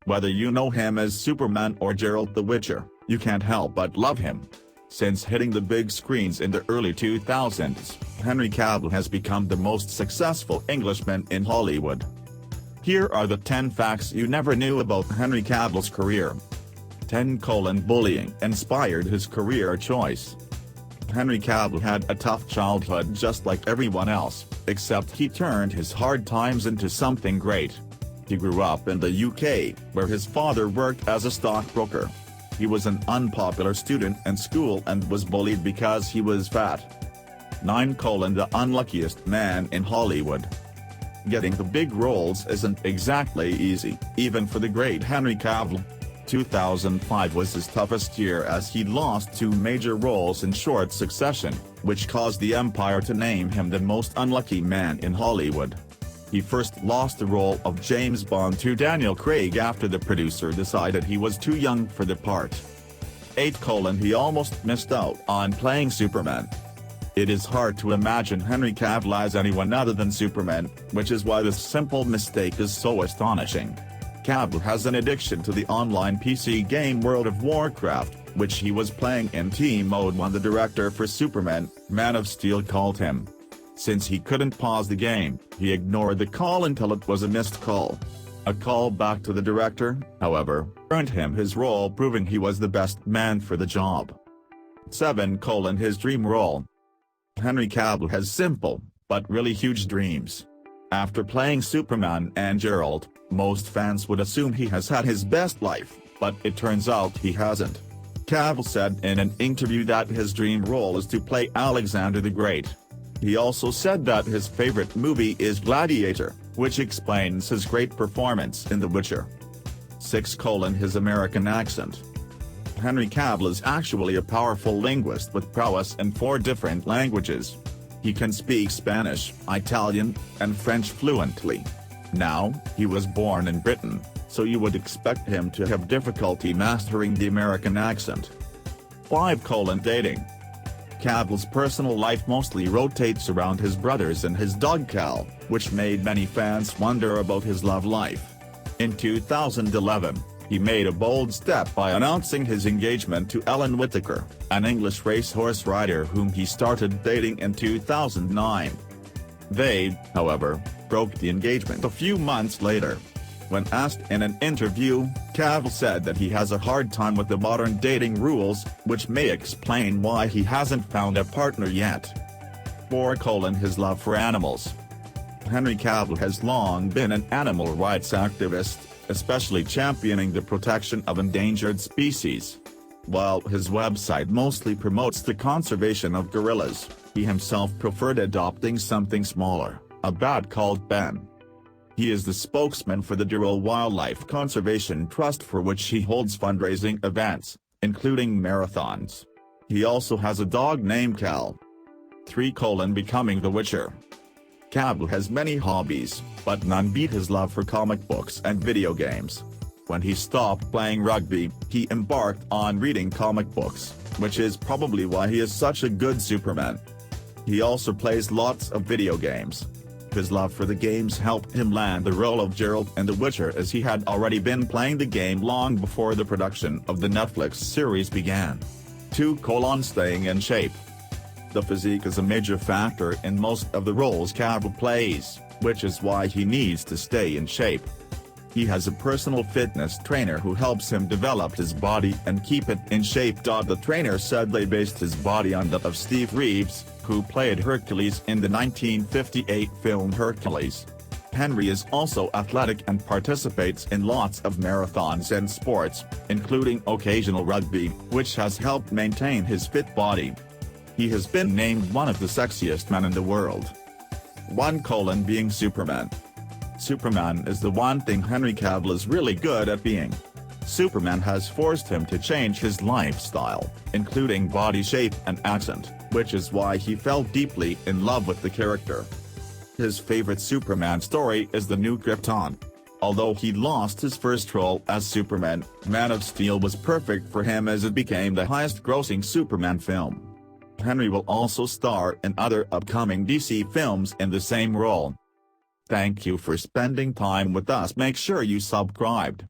Whether you know him as Superman or Geralt the Witcher, you can't help but love him. Since hitting the big screens in the early 2000s, Henry Cavill has become the most successful Englishman in Hollywood. Here are the 10 facts you never knew about Henry Cavill's career. 10. Bullying inspired his career choice. Henry Cavill had a tough childhood just like everyone else, except he turned his hard times into something great. He grew up in the UK, where his father worked as a stockbroker. He was an unpopular student in school and was bullied because he was fat. 9. The unluckiest man in Hollywood. Getting the big roles isn't exactly easy, even for the great Henry Cavill. 2005 was his toughest year as he lost 2 major roles in short succession, which caused the Empire to name him the most unlucky man in Hollywood. He first lost the role of James Bond to Daniel Craig after the producer decided he was too young for the part. 8. He almost missed out on playing Superman. It is hard to imagine Henry Cavill as anyone other than Superman, which is why this simple mistake is so astonishing. Cavill has an addiction to the online PC game World of Warcraft, which he was playing in team mode when the director for Superman, Man of Steel called him. Since he couldn't pause the game, he ignored the call until it was a missed call. A call back to the director, however, earned him his role, proving he was the best man for the job. 7. His dream role. Henry Cavill has simple, but really huge dreams. After playing Superman and Geralt, most fans would assume he has had his best life, but it turns out he hasn't. Cavill said in an interview that his dream role is to play Alexander the Great. He also said that his favorite movie is Gladiator, which explains his great performance in The Witcher. 6. His American accent. Henry Cavill is actually a powerful linguist with prowess in 4 different languages. He can speak Spanish, Italian, and French fluently. Now, he was born in Britain, so you would expect him to have difficulty mastering the American accent. 5. Dating. Cavill's personal life mostly rotates around his brothers and his dog Cal, which made many fans wonder about his love life. In 2011, he made a bold step by announcing his engagement to Ellen Whittaker, an English racehorse rider whom he started dating in 2009. They, however, broke the engagement a few months later. When asked in an interview, Cavill said that he has a hard time with the modern dating rules, which may explain why he hasn't found a partner yet. 4. His love for animals. Henry Cavill has long been an animal rights activist, especially championing the protection of endangered species. While his website mostly promotes the conservation of gorillas, he himself preferred adopting something smaller, a bat called Ben. He is the spokesman for the Dural Wildlife Conservation Trust, for which he holds fundraising events, including marathons. He also has a dog named Cal. 3. Becoming the Witcher. Cavill has many hobbies, but none beat his love for comic books and video games. When he stopped playing rugby, he embarked on reading comic books, which is probably why he is such a good Superman. He also plays lots of video games. His love for the games helped him land the role of Geralt in The Witcher, as he had already been playing the game long before the production of the Netflix series began. 2. Staying in shape. The physique is a major factor in most of the roles Cavill plays, which is why he needs to stay in shape. He has a personal fitness trainer who helps him develop his body and keep it in shape. The trainer said they based his body on that of Steve Reeves, who played Hercules in the 1958 film Hercules. Henry is also athletic and participates in lots of marathons and sports, including occasional rugby, which has helped maintain his fit body. He has been named one of the sexiest men in the world. 1. Being Superman. Superman is the one thing Henry Cavill is really good at being. Superman has forced him to change his lifestyle, including body shape and accent, which is why he fell deeply in love with the character. His favorite Superman story is The New Krypton. Although he lost his first role as Superman, Man of Steel was perfect for him as it became the highest-grossing Superman film. Henry will also star in other upcoming DC films in the same role. Thank you for spending time with us. Make sure you subscribed.